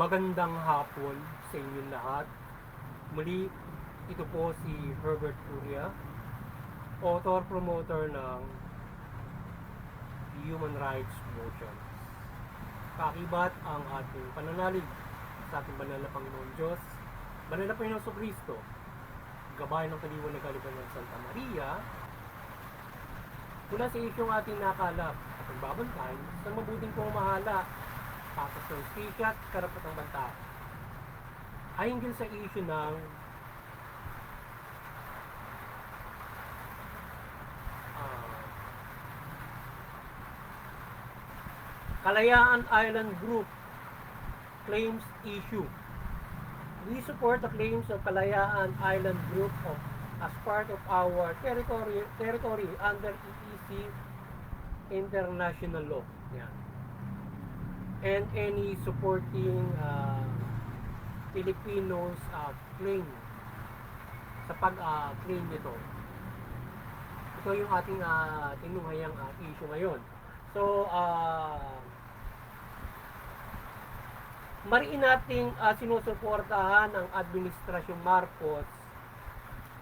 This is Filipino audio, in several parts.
Magandang hapon sa inyong lahat. Muli, ito po si Herbert Curia, author-promoter ng Human Rights Motion. Kakibat ang ating pananalig sa ating banal na Panginoon Diyos, banal na Panginoon Kristo, gabay ng kaliwan ng kaliban ng Santa Maria, mula sa isyong ating nakalap at pagbabantay sa mabuting pamamahala, patas ng stisya at karapatang banta ay hinggil sa issue ng Kalayaan Island Group claims issue. We support the claims of Kalayaan Island Group as part of our territory under EEC international law. Yan. And any supporting Filipinos claim sa pag-claim nito. Ito yung ating tinunghayang issue ngayon. So, mariin nating sinusuportahan ang Administrasyong Marcos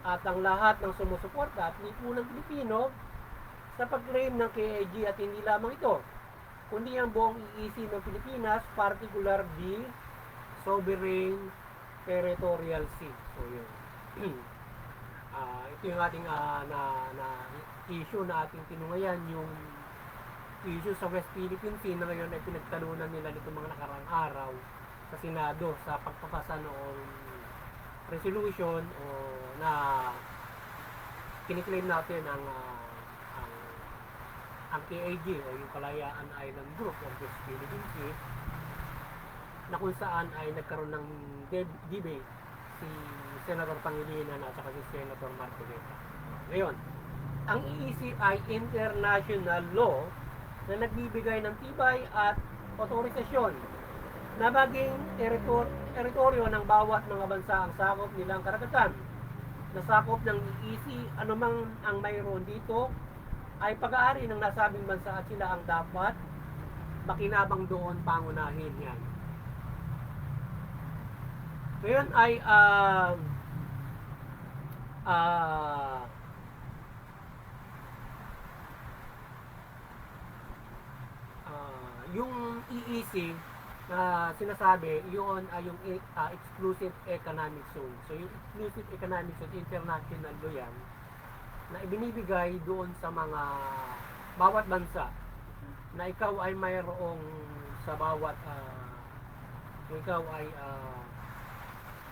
at ang lahat ng sumusuporta at lipunang Pilipino sa pag-claim ng KAG at hindi lamang ito, kundi ang buong EEC ng Pilipinas, particular the Sovereign Territorial Sea. So, yun. Ito yung ating issue na ating tinungayan, yung issue sa West Philippine Sea na ngayon ay pinagtalunan nila nito mga nakaraang araw sa Senado sa pagpapasa noong resolution o na kiniklaim natin ang KAG o yung Kalayaan Island Group of West Philippine Sea, na kung saan ay nagkaroon ng debate si Senator Pangilinan at saka si Senator Marcoleta. Ngayon, ang EEC ay international law na nagbibigay ng tibay at otorisasyon na maging teritoryo ng bawat mga bansa ang sakop nilang karagatan. Nasakop ng EEC, anumang ang mayroon dito ay pag-aari ng nasabing bansa at sila ang dapat makinabang doon pangunahin yan. Ngayon ay yung EEC na sinasabi, yun ay yung exclusive economic zone. So yung exclusive economic zone, international law yan, na ibinibigay doon sa mga bawat bansa na ikaw ay mayroong sa bawat ikaw ay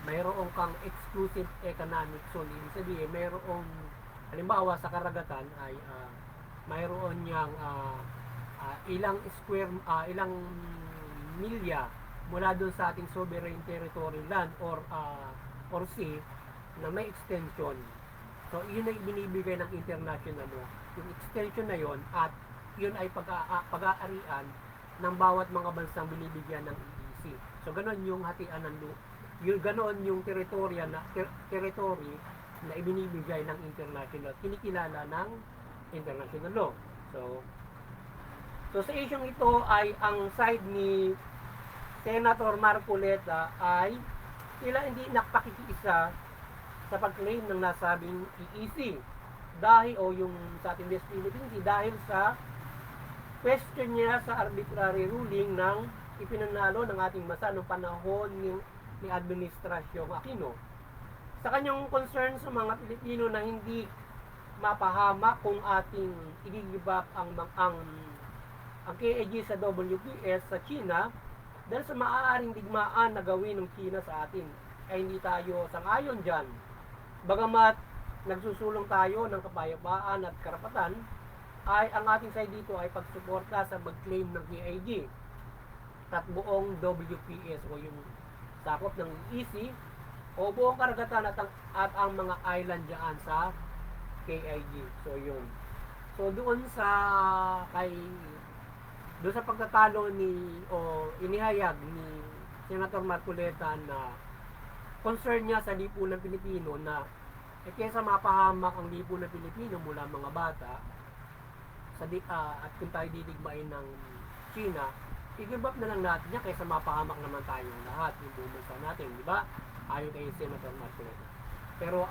mayroong kang exclusive economic zone. Ibig sabihin, mayroong halimbawa sa karagatan ay mayroon niyang ilang milya mula doon sa ating sovereign territory land or sea na may extension. So, yun ay binibigay ng international law. Yung extension na yon at yun ay pag-aarian ng bawat mga bansang binibigyan ng EEC. So, ganon yung hatian ng law. Yung ganon yung territory na ibinibigay ng international, kinikilala ng international law. So sa isyong ito ay ang side ni Senator Marcoleta ay tila hindi nakpakikiisa sa pag-claim ng nasabing EEC dahil yung sa ating West Philippine Sea dahil sa question niya sa arbitrary ruling ng ipinanalo ng ating bansa noong panahon ni Administrasyong Aquino. Sa kanyang concern sa mga Pilipino na hindi mapahamak kung ating i-give up ang KAG sa WPS sa China dahil sa maaaring digmaan na gawin ng China sa atin ay hindi tayo sang-ayon dyan. Bagamat nagsusulong tayo ng kapayapaan at karapatan, ay ang ating side dito ay pagsuporta sa mag-claim ng KAG at buong WPS o yung sakop ng EEC o buong karagatan at ang mga island dyan sa KAG. So yun. So doon sa pagtatalo inihayag ni Senator Marcoleta na concern niya sa lipunan Pilipino na kaysa mapahamak ang lipunan Pilipino mula mga bata at kung tayo didigmain ng China, i-give up na lang natin yan kaysa mapahamak naman tayong lahat, yung buong bansa natin, di ba? Ayon kay Senator Marcoleta. Pero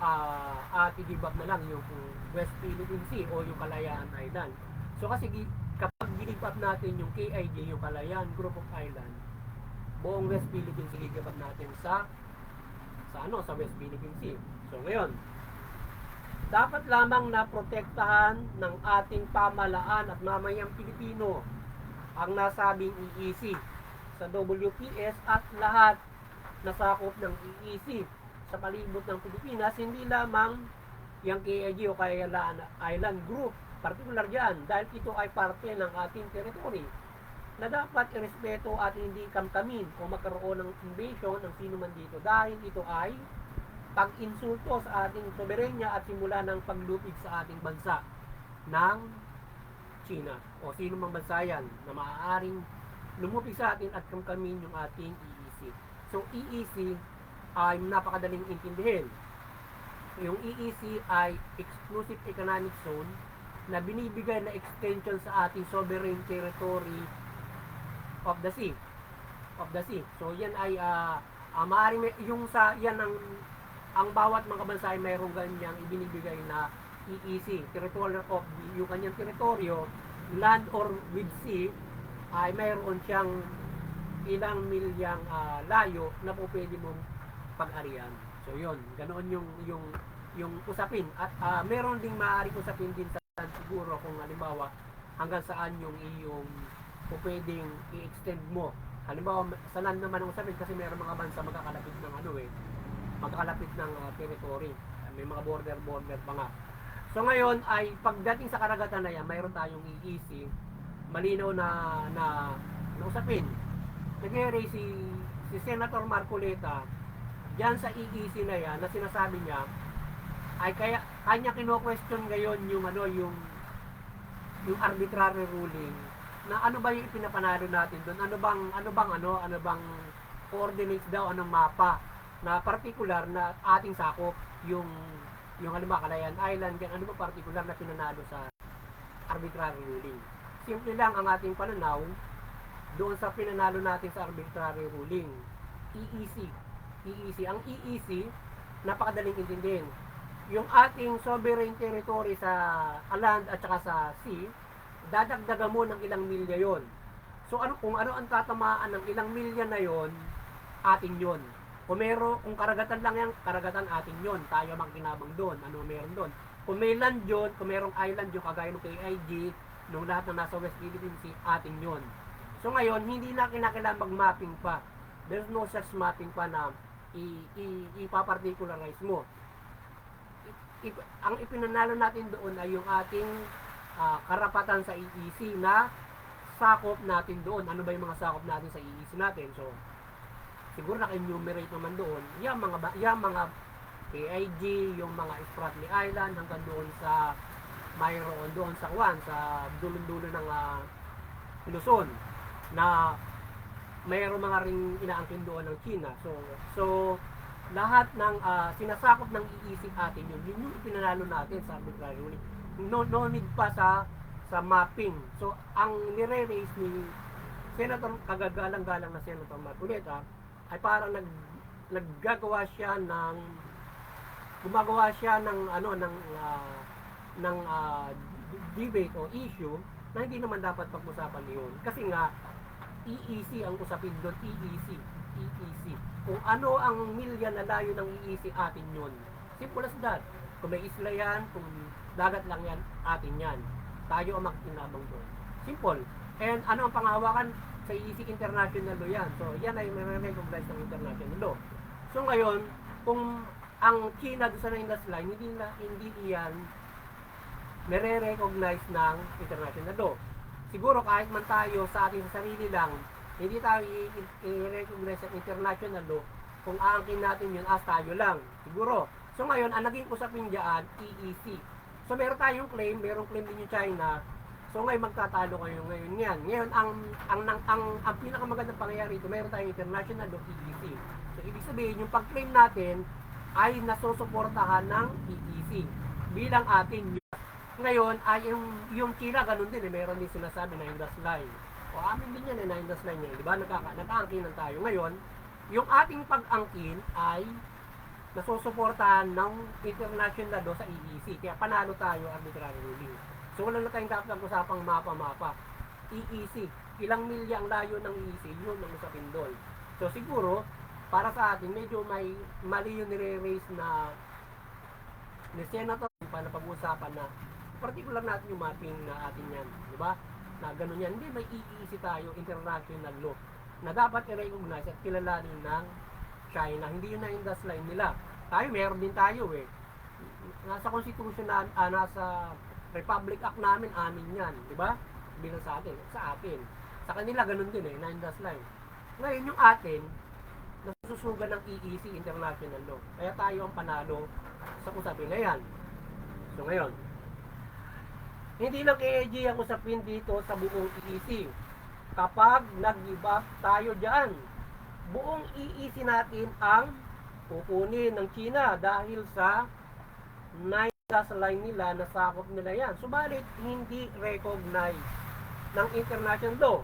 i-give up na lang yung West Philippine Sea o yung Kalayaan Island. So kasi kapag i-give up natin yung KIJ, yung Kalayaan Group of Island, buong West Philippine Sea, i-give up natin sa West Philippine Sea. So ngayon, dapat lamang na protektahan ng ating pamahalaan at mamayang Pilipino ang nasabing EEC sa WPS at lahat na sakop ng EEC sa palibot ng Pilipinas, hindi lamang yung KIG o Kalayaan Island Group, particular dyan, dahil ito ay parte ng ating territory na dapat irespeto at hindi kamkamin o magkaroon ng invasion ng sino man dito, dahil ito ay pag-insulto sa ating soberenya at simula ng paglupig sa ating bansa ng China o sino mang bansa yan na maaaring lumupig sa atin at kamkamin yung ating EEC. So EEC ay napakadaling intindihin. Yung EEC ay Exclusive Economic Zone na binibigay na extension sa ating sovereign territory of the sea. So yan ay maaaring yung sa yan ang bawat mga bansa ay mayroong ganyang ibinibigay na EEC, territorial of yung kanyang teritoryo, land or with sea, ay mayroon siyang ilang milyang layo na po pwede mong pag-arian. So yun, ganoon yung usapin. At meron ding maaaring usapin din sa siguro kung halimbawa hanggang saan yung iyong po pwedeng i-extend mo. Halimbawa, sa land naman ang usapin kasi meron mga bansa magkakalapit ng magkakalapit ng territory. May mga border pa nga. So ngayon ay pagdating sa karagatan na yan, mayroon tayong EEC, malinaw na usapin. Nag-raise si Senator Marcoleta diyan sa EEC na yan na sinasabi niya ay kanya kino-question ngayon yung arbitrary ruling na ano ba yung ipinapanalo natin doon, ano bang coordinates daw, anong mapa na particular na ating sakop yung halimbawa Kalayaan Island, ano ba particular na pinanalo sa arbitrary ruling. Simple lang ang ating pananaw doon sa pinanalo natin sa arbitrary ruling. EEC. Ang EEC, napakadaling intindihin. Yung ating sovereign territory sa land at saka sa sea, dadagdagan mo ng ilang milya yon. So kung ano ang tatamaan ng ilang milya na yon, ating yon. Kung karagatan lang yan, karagatan atin yon. Tayo magkinabang doon. Ano meron doon? Kung may land yun, kung merong island yun, kagaya ng KIG, nung lahat na nasa West Philippine Sea, atin yon. So ngayon, hindi na kinakailangan mag-mapping pa. There's no such mapping pa na ipaparticularize mo. Ang ipinanalo natin doon ay yung ating karapatan sa EEC na sakop natin doon. Ano ba yung mga sakop natin sa EEC natin? So, siguro naka-enumerate naman doon yung mga KIG, yung mga Spratly Island hanggang doon sa mayroon doon sa dulo-dulo ng Luzon na mayroon mga ring inaangkin doon ng China. So lahat ng sinasakop ng EEC atin yun yung ipinanalo natin sa arbitrary ruling. No need pa sa mapping. So ang nire-raise ni Senator kagagalang-galang na Senator Marcoleta ay parang gumagawa siya ng debate o issue na hindi naman dapat pag-usapan yun. Kasi nga EEC ang usapin doon, EEC. Kung ano ang milya na layo ng EEC, atin yun. Simple as that. Kung may isla yan, kung dagat lang yan, atin yan. Tayo ang makikinabang doon. Simple. And ano ang panghawakan? Sa EEC international law yan. So, yan ay may-recognize ng international law. So, ngayon, kung ang China doon sa Inland Line, hindi iyan may-recognize ng international law. Siguro kahit man tayo sa ating sarili lang, hindi tayo i-recognize ng international law, kung aangkin natin yun as tayo lang. Siguro. So, ngayon, ang naging usapin dyan, EEC. So, meron tayong claim, merong claim din yung China. So ngayon magtatalo kayo ngayon yan. Ngayon ang pinakamagandang pangyayari ito, mayroon tayong international law EEC. So ibig sabihin yung pag-claim natin ay nasusuportahan ng EEC bilang ating. Ngayon ay yung China ganun din, meron din sinasabi na Indus Line o O amin din yan, 9 dash line yan, di ba? Nag-aangkinan tayo. Ngayon, yung ating pag-angkin ay nasusuportahan ng international law sa EEC. Kaya panalo tayo arbitrary ruling. So wala na tayong dapat usapang mapa-mapa. EEC, ilang milya ang layo ng EEC, yun ang usapin doon. So siguro, para sa atin, medyo may mali yung nire-raise na ni Senator pa na pag-uusapan na particular natin yung mapping na atin yan, di ba? Na ganun yan. Hindi, may EEC tayo, international law, na dapat i-recognize at kilalanin ng China. Hindi yun na yung dash line nila. Tayo, meron din tayo eh. Nasa Constitution na, nasa Republic Act namin, amin yan, di ba? Bilang sa atin, sa atin. Sa kanila, ganun din eh, 9 dash line. Ngayon, yung atin, nasusugan ng EEC, international law. Kaya tayo ang panalo sa usapin na yan. So ngayon, hindi lang KAG ang usapin dito sa buong EEC. Kapag nag-give up tayo dyan, buong EEC natin ang kukunin ng China dahil sa 9 dash line nila, nasakop nila yan. Subalit, hindi recognize ng international law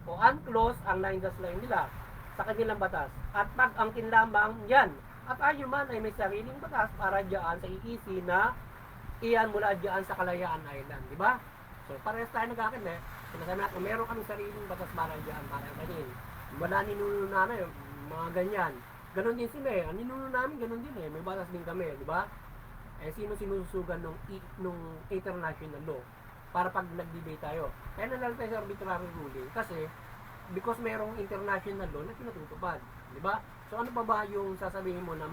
o unclose ang 9 dash line nila sa kanilang batas. At pag-angkin lamang yan. At tayo man ay may sariling batas para dyan sa EEC na iyan mula dyan sa Kalayaan Island. Di ba? So, parehas tayo nag-akin eh. Sinasabi natin, meron kami sariling batas para dyan, para kanin. Wala ninuno namin, mga ganyan. Ganon din sila eh. Ang ninuno namin, ganon din eh. May batas din kami, di ba? Eh, sino sinusugan nung international law para pag nag-debate tayo. Kaya nalalagay sa arbitrary ruling kasi because merong international law na pinatutupad. Di ba? So, ano pa ba yung sasabihin mo na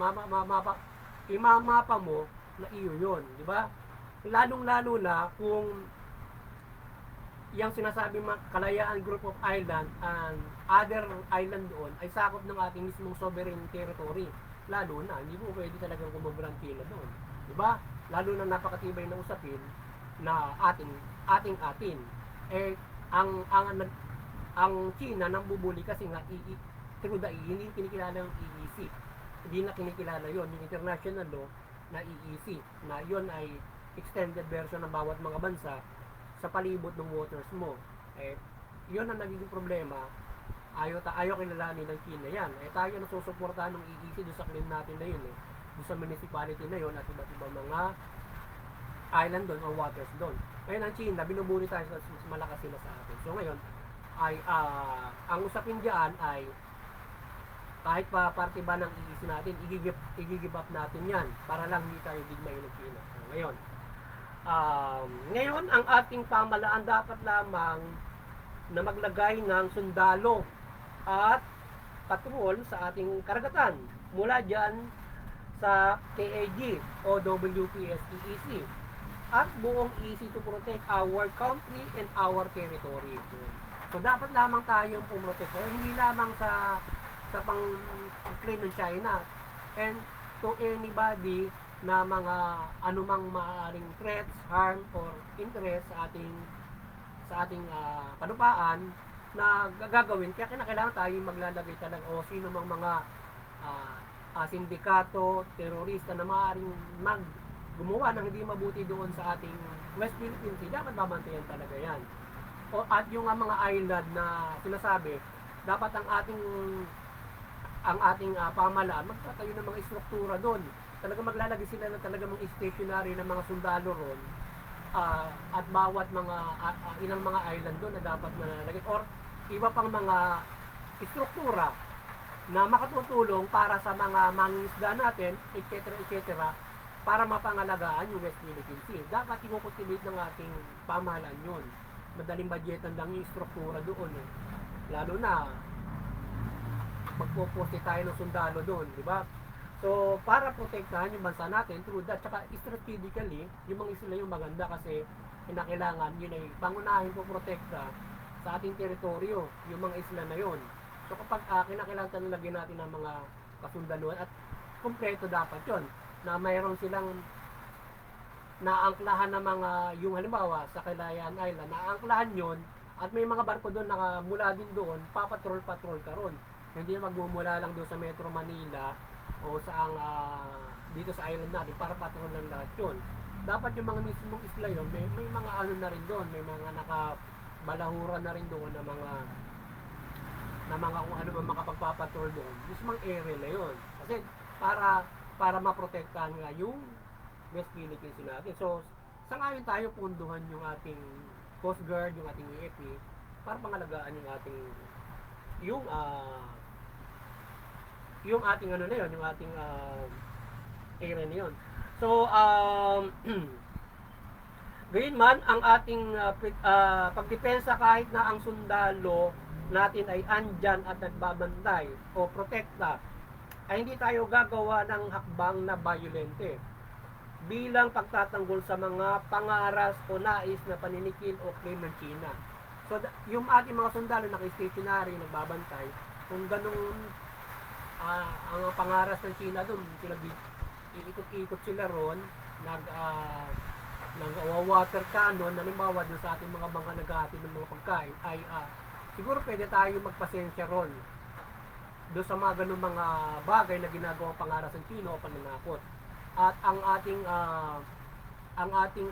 imamapa mo na iyo yun, di ba? Lalong-lalo na kung yung sinasabi Kalayaan Group of Island and other island doon ay sakop ng ating mismong sovereign territory. Lalo na, hindi mo pwede talagang kumobrantila doon. Di ba? Lalo na napakatibay na usapin na ating. Eh, ang China nang bubuli kasi nga through the hindi kinikilala yung EEC. Hindi na kinikilala yon yung international law na EEC, na yon ay extended version ng bawat mga bansa sa palibot ng waters mo. Eh, yon ang nagiging problema. Ayaw kilalanin ng China yan. Eh, tayo nasusuportahan ng EEC doon sa claim natin na yun eh. Doon sa municipality na yun at iba't ibang mga island doon o waters doon. Ngayon ang China, binubuli tayo sa malakas sila sa atin. So ngayon, ay ang usapin diyan ay kahit pa parte ba ng EEC natin, i-give up natin yan para lang hindi tayo digmayin ng China. So, ngayon, ang ating pamalaan dapat lamang na maglagay ng sundalo at patrol sa ating karagatan mula dyan sa KAG o WPS EEC at buong EEC to protect our country and our territory. So dapat lamang tayong pumotek, hindi lamang sa pang-claim ng China and to anybody na mga anumang maaaring threats, harm or interest sa ating panupaan na gagawin. Kaya kinakailangan tayo maglalagay talaga o sino mang mga sindikato, terorista na maaaring gumawa ng hindi mabuti doon sa ating West Philippine Sea, dapat babantayan talaga yan. At yung mga island na sinasabi, dapat ang ating pamalaan magtatayo ng mga struktura doon. Talaga maglalagay sila ng talaga mga stationary ng mga sundalo ron at bawat mga ilang mga island doon na dapat nalalagay or iba pang mga struktura na makatutulong para sa mga mangingisda natin, etc. para mapangalagaan yung West Philippine Sea. Dapat i-cultivate ng ating pamahalaan yun. Madaling budgetan lang yung struktura doon eh. Lalo na magpoposte tayo ng sundalo doon, di ba? So, para protektahan yung bansa natin through that, tsaka strategically, yung mga isla yung maganda kasi kinakailangan yun ay pangunahin po protekta sa ating teritoryo, yung mga isla na yun. So, kapag kinakailangan talagyan natin ng mga kasundaluhan at kumpleto dapat yun, na mayroon silang naangklahan na mga, yung halimbawa sa Kalayaan Island, naangklahan yun at may mga barko doon na mula din doon, papatrol-patrol ka ron. Hindi magmumula lang doon sa Metro Manila o sa dito sa island natin para patrol lang lahat yun. Dapat yung mga mismong isla yun, may mga ano na rin doon, may mga balahuran na rin doon ng mga kung ano man makapagpapatrol doon, mismong area na yun. Kasi para maprotektahan nga yung West Philippine Sea natin. So, sangayon tayo punduhan yung ating Coast Guard, yung ating EFP, para pangalagaan yung ating yung ating ano na yun, yung ating area na yun. So, gayon man, ang ating pagdepensa kahit na ang sundalo natin ay andyan at nagbabantay o protekta, ay hindi tayo gagawa ng hakbang na violente bilang pagtatanggol sa mga pangaras o nais na paninikil o claim ng China. So, yung ating mga sundalo naka-stationary, nagbabantay, kung ganun ang pangaras ng China doon, iikot-ikot sila ron, nag-water cannon, halimbawa doon sa ating mga naghahatid ng mga pagkain, ay siguro pwede tayo magpasensya ron doon sa mga ganun mga bagay na ginagawang pangaras ng China o pananakot. At ang ating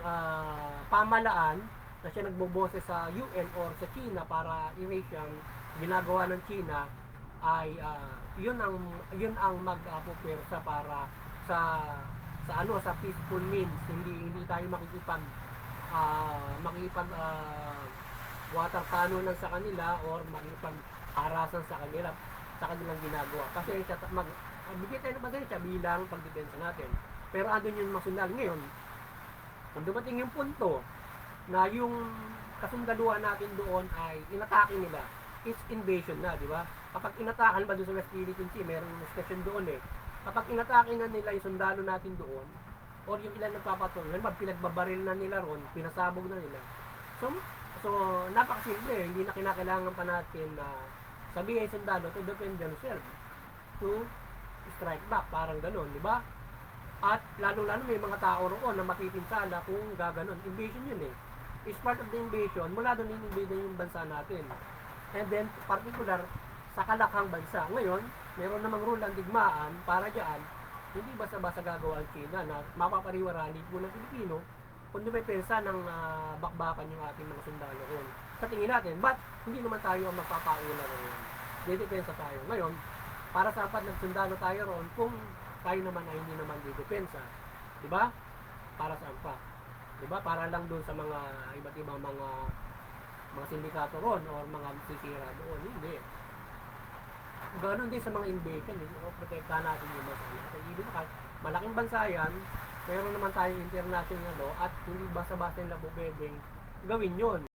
pamalaan na siya nagbobose sa UN or sa China para erase yung ginagawa ng China ay yun ang magpupersa para sa peaceful means. Hindi tayo makikipag water cannon sa kanila or makikipag harasan sa kanilang ginagawa. Kasi bigyan tayo ng pasensya bilang pagdepensa natin. Pero andun yung mga sundalo ngayon. Kung dumating yung punto na yung kasundaluhan natin doon ay inatake nila, it's invasion na, di ba? Kapag inatakan ba doon sa West Philippine Sea, merong station doon eh. Kapag inatake na nila yung sundalo natin doon, or yung ilan nagpapatol, pinagbabaril na nila ron, pinasabog na nila. So napakasimple, hindi na kinakailangan pa natin na sabihin sundalo to defend themselves, to strike back, parang gano'n, di ba? At lalo-lalo may mga tao roon na mapipinsala kung gaganon. Invasion yun eh. It's part of the invasion. Mula doon in-invade yung bansa natin. And then, particular, sa kalakhang bansa. Ngayon, meron namang rule ang digmaan para dyan, hindi basta-basta gagawa ang China na mapapariwarani po ng Pilipino kung dumepensa ng bakbakan yung ating mga sundalo roon. Sa tingin natin, but hindi naman tayo ang magpapaula roon. Dedepensa tayo. Ngayon, para sa apat nagsundalo tayo roon kung tayo naman ay hindi naman dedepensa. Diba? Para saan pa? Diba? Para lang doon sa mga iba't ibang mga sindikato roon or mga sisira doon. Hindi. Ganon din sa mga invasion. Protektahan natin yung bansa natin. Ibig sabihin, malaking bansa yan, meron naman tayong international law at hindi basta-basta nila po pwedeng gawin yun.